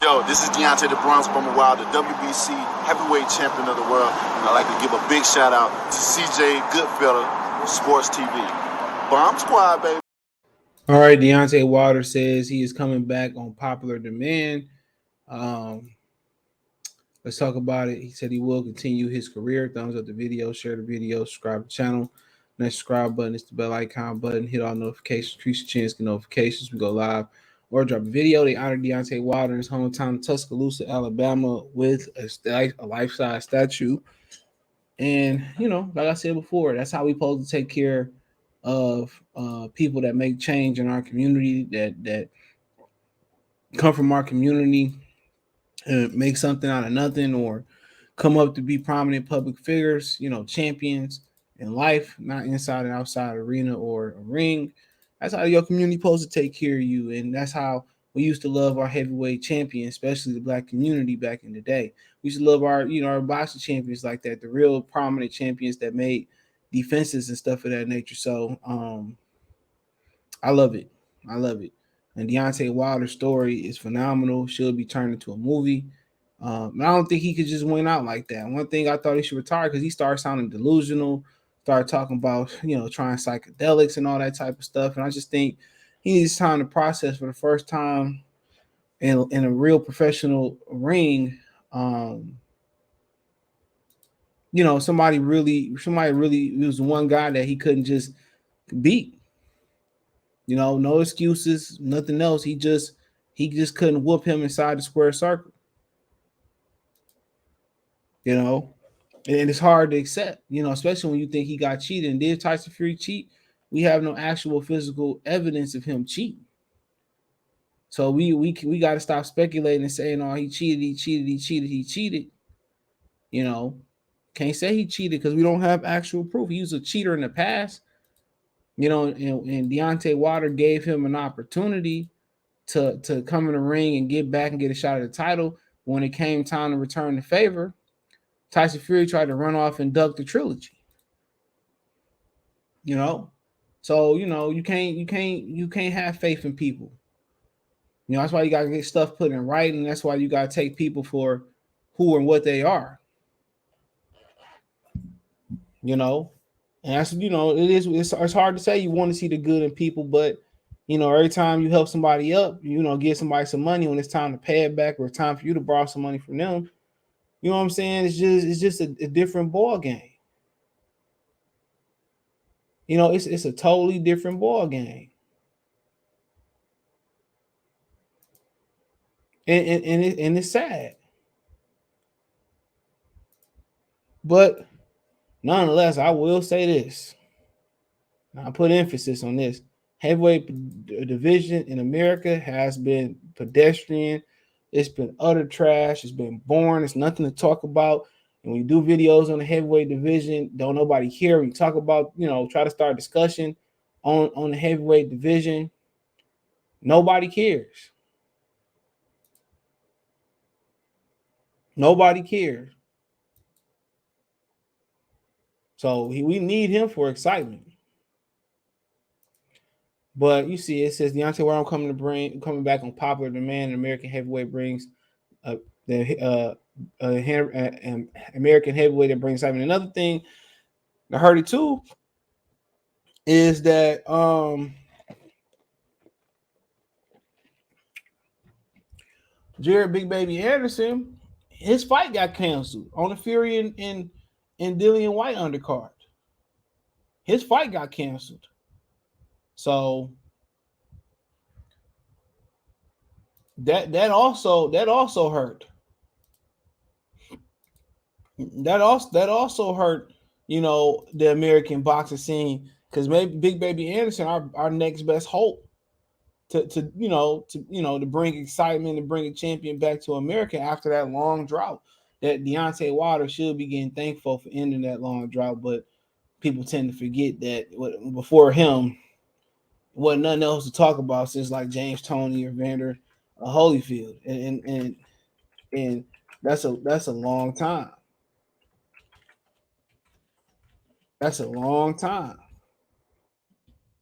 Yo, this is Deontay the Bronx Bomber Wilder, WBC heavyweight champion of the world. And I'd like to give a big shout out to CJ Goodfella, Sports TV. Bomb Squad, baby. All right, Deontay Wilder says he is coming back on popular demand. Let's talk about it. He said he will continue his career. Thumbs up the video, share the video, subscribe to the channel. Next subscribe button is the bell icon button. Hit all notifications, increase your chance to get notifications. We go live or drop a video. They honor Deontay Wilder in his hometown, Tuscaloosa, Alabama, with a life-size statue. And, you know, like I said before, that's how we supposed to take care of people that make change in our community, that come from our community and make something out of nothing, or come up to be prominent public figures, you know, champions in life, not inside and outside arena or a ring. That's how your community supposed to take care of you. And that's how we used to love our heavyweight champions, especially the black community back in the day. We used to love our, you know, our boxing champions like that, the real prominent champions that made defenses and stuff of that nature. So I love it. I love it. And Deontay Wilder's story is phenomenal. Should be turned into a movie. I don't think he could just win out like that. One thing I thought he should retire because he started sounding delusional, started talking about, you know, trying psychedelics and all that type of stuff. And I just think he needs time to process for the first time in a real professional ring. You know, somebody really was the one guy that he couldn't just beat. You know, no excuses, nothing else. He just couldn't whoop him inside the square circle. You know, and it's hard to accept, you know, especially when you think he got cheated. And did Tyson Fury cheat? We have no actual physical evidence of him cheating. So we got to stop speculating and saying, "Oh, he cheated." You know, can't say he cheated because we don't have actual proof. He was a cheater in the past. You know, and Deontay Wilder gave him an opportunity to come in the ring and get back and get a shot at the title. When it came time to return the favor, Tyson Fury tried to run off and duck the trilogy. You know, so you know you can't have faith in people. You know, that's why you gotta get stuff put in writing. That's why you gotta take people for who and what they are. You know, and that's, you know, it's hard to say you want to see the good in people, but you know, every time you help somebody up, you know, give somebody some money when it's time to pay it back or it's time for you to borrow some money from them. You know what I'm saying? It's just a different ball game. You know, it's a totally different ball game. And it's sad. But nonetheless, I will say this. I put emphasis on this. Heavyweight division in America has been pedestrian. It's been utter trash. It's been boring. It's nothing to talk about. And when you do videos on the heavyweight division, don't nobody care. When you talk about, you know, try to start a discussion on the heavyweight division, nobody cares. Nobody cares. So we need him for excitement. But you see, it says Deontay Wilder coming back on popular demand. American heavyweight brings the American heavyweight that brings excitement. Another thing I heard it too is that Jared Big Baby Anderson, his fight got canceled on the Fury and Dillian White undercard. His fight got canceled. So that also hurt. That also hurt, you know, the American boxing scene, because maybe Big Baby Anderson, our next best hope to bring excitement and bring a champion back to America after that long drought. That Deontay Wilder should be getting thankful for ending that long drought, but people tend to forget that before him, wasn't nothing else to talk about since like James Toney or Vander Holyfield, and that's a long time. That's a long time.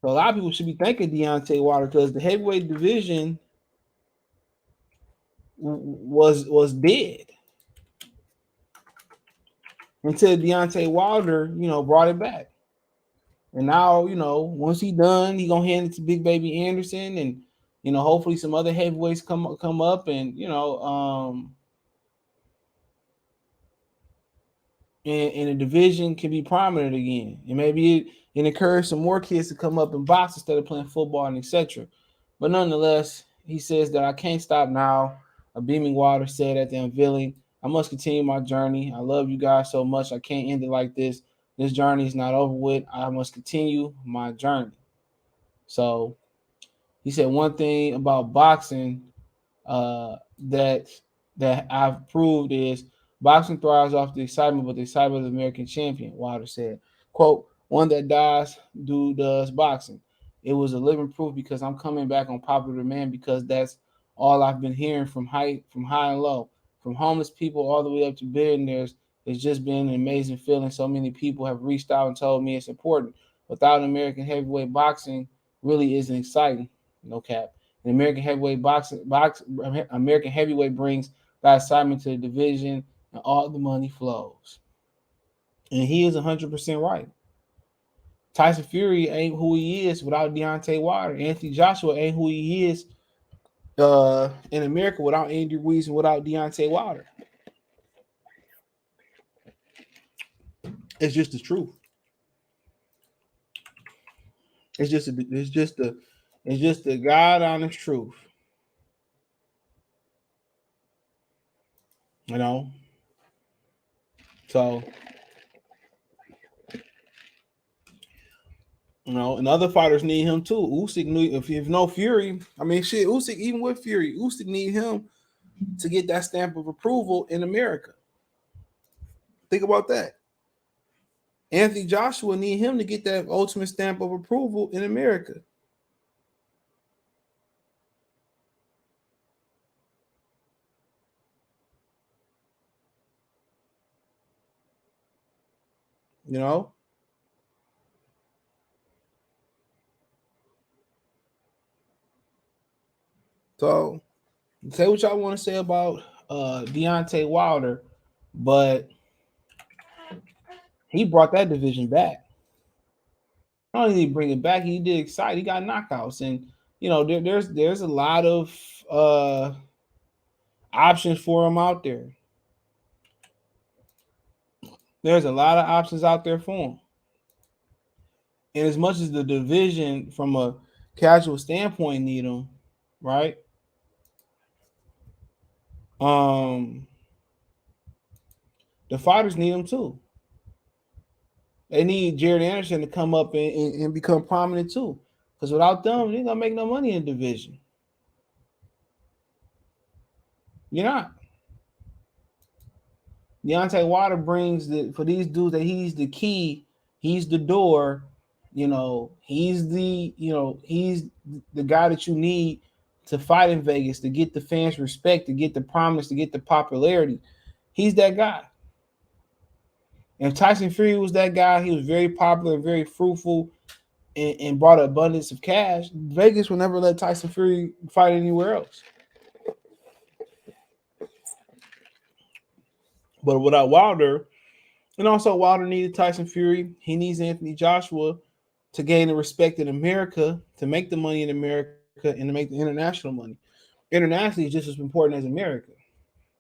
So a lot of people should be thanking Deontay Wilder because the heavyweight division, was dead until Deontay Wilder, brought it back. And now, once he done, he gonna hand it to Big Baby Anderson, and hopefully some other heavyweights come up, and and the division can be prominent again, and maybe it encourage some more kids to come up and box instead of playing football and etc. But nonetheless, he says that I can't stop now. A beaming Wilder said at the unveiling, "I must continue my journey. I love you guys so much. I can't end it like this. This journey is not over with. I must continue my journey." So he said one thing about boxing uh, that I've proved is boxing thrives off the excitement, but the excitement of the American champion. Wilder said, "Quote: One that dies, does boxing. It was a living proof because I'm coming back on popular demand because that's all I've been hearing from high and low, from homeless people all the way up to billionaires. It's just been an amazing feeling. So many people have reached out and told me it's important. Without American heavyweight boxing, really isn't exciting. No cap. And American heavyweight brings that excitement to the division, and all the money flows." And he is 100% right. Tyson Fury ain't who he is without Deontay Wilder. Anthony Joshua ain't who he is in America without Andy Ruiz and without Deontay Wilder. It's just the truth. It's just the God honest truth. So and other fighters need him too. Usyk need if no Fury. I mean, shit. Usyk, even with Fury, Usyk need him to get that stamp of approval in America. Think about that. Anthony Joshua need him to get that ultimate stamp of approval in America. So say what y'all want to say about Deontay Wilder, but he brought that division back. Not only did he bring it back, he did excite. He got knockouts, and there's a lot of options for him out there. There's a lot of options out there for him. And as much as the division, from a casual standpoint, need him, right? The fighters need him too. They need Jared Anderson to come up and become prominent too. Because without them, you're gonna make no money in the division. You're not. Deontay Wilder brings for these dudes that he's the key, he's the door, he's the guy that you need to fight in Vegas, to get the fans respect, to get the prominence, to get the popularity. He's that guy. And Tyson Fury was that guy. He was very popular, very fruitful, and brought an abundance of cash. Vegas will never let Tyson Fury fight anywhere else. But without Wilder, and also Wilder needed Tyson Fury, he needs Anthony Joshua to gain the respect in America, to make the money in America, and to make the international money. Internationally is just as important as America.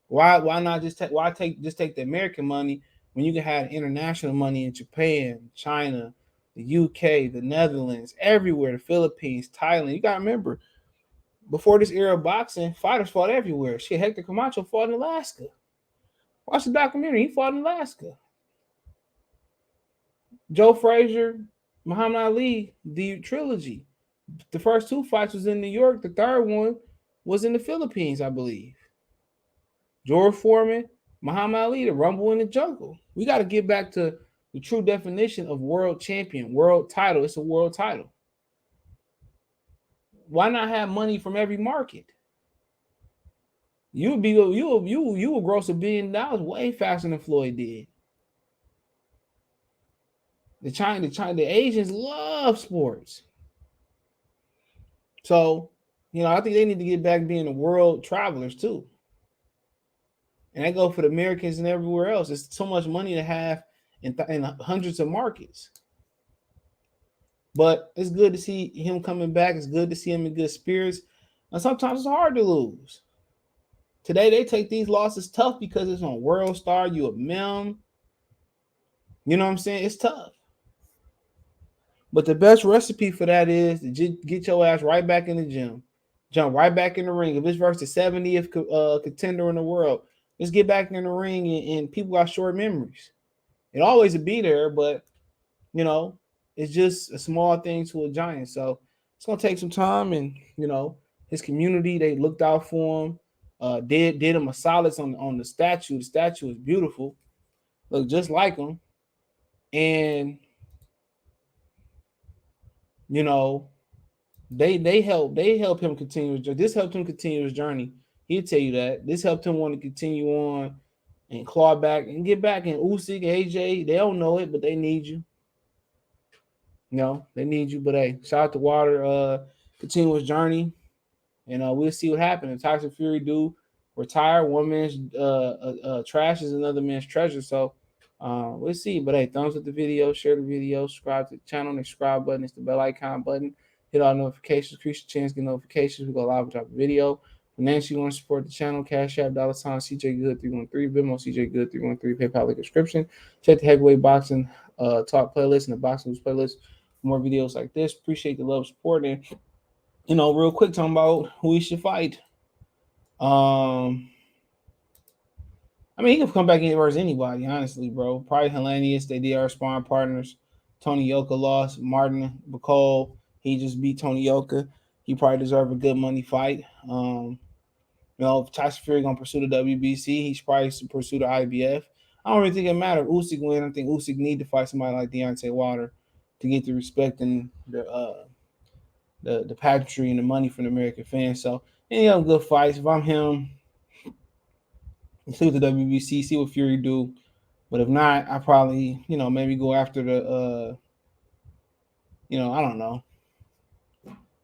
Why not just take the American money when you can have international money in Japan, China, the UK, the Netherlands, everywhere, the Philippines, Thailand. You gotta remember, before this era of boxing, fighters fought everywhere. Shit, Hector Camacho fought in Alaska. Watch the documentary. He fought in Alaska. Joe Frazier, Muhammad Ali, the trilogy. The first two fights was in New York. The third one was in the Philippines, I believe. George Foreman, Muhammad Ali, the Rumble in the Jungle. We got to get back to the true definition of world champion, world title. It's a world title. Why not have money from every market? You will gross $1 billion way faster than Floyd did. The Asians love sports. So, I think they need to get back being the world travelers too. And that go for the Americans and everywhere else. It's so much money to have in hundreds of markets. But it's good to see him coming back. It's good to see him in good spirits. And sometimes it's hard to lose. Today they take these losses tough because it's on World Star, you a mem. You know what I'm saying? It's tough. But the best recipe for that is to get your ass right back in the gym. Jump right back in the ring. If it's versus the 70th contender in the world, let's get back in the ring, and people got short memories. It always will be there, but you know, it's just a small thing to a giant. So it's gonna take some time, and his community, they looked out for him. Did him a solid on the statue. The statue is beautiful, look just like him, and you know they help him continue his journey. This helped him continue his journey. He'll tell you that this helped him want to continue on and claw back and get back. And Usyk, AJ, they don't know it, but they need you. They need you. But hey, shout out to Wilder. Continue his journey, and we'll see what happens. If Tyson Fury do retire, one man's trash is another man's treasure. So we'll see. But hey, thumbs up the video, share the video, subscribe to the channel. The subscribe button is the bell icon button. Hit all notifications, increase your chance to get notifications. We go live and drop a video. Financially, you want to support the channel, Cash App, $, CJ Good 313, Venmo, CJ Good 313, PayPal link description. Check the Heavyweight Boxing Talk playlist and the Boxing News playlist for more videos like this. Appreciate the love, support, and real quick, talking about who he should fight. He can come back anywhere as anybody, honestly, bro. Probably Hellenius, they did our sparring partners. Tony Yoka lost. Martin Bacall, he just beat Tony Yoka. He probably deserved a good money fight. If Tyson Fury gonna pursue the WBC, he should probably pursue the IBF. I don't really think it matters. Usyk win. I think Usyk need to fight somebody like Deontay Wilder to get the respect and the pageantry and the money from the American fans. So any other good fights. If I'm him, include the WBC, see what Fury do. But if not, I probably, maybe go after the I don't know.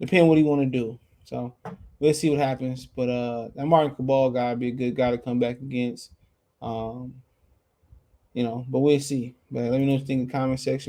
Depending what he want to do. So we'll see what happens. But that Martin Cabal guy would be a good guy to come back against. But we'll see. But let me know what you think in the comment section.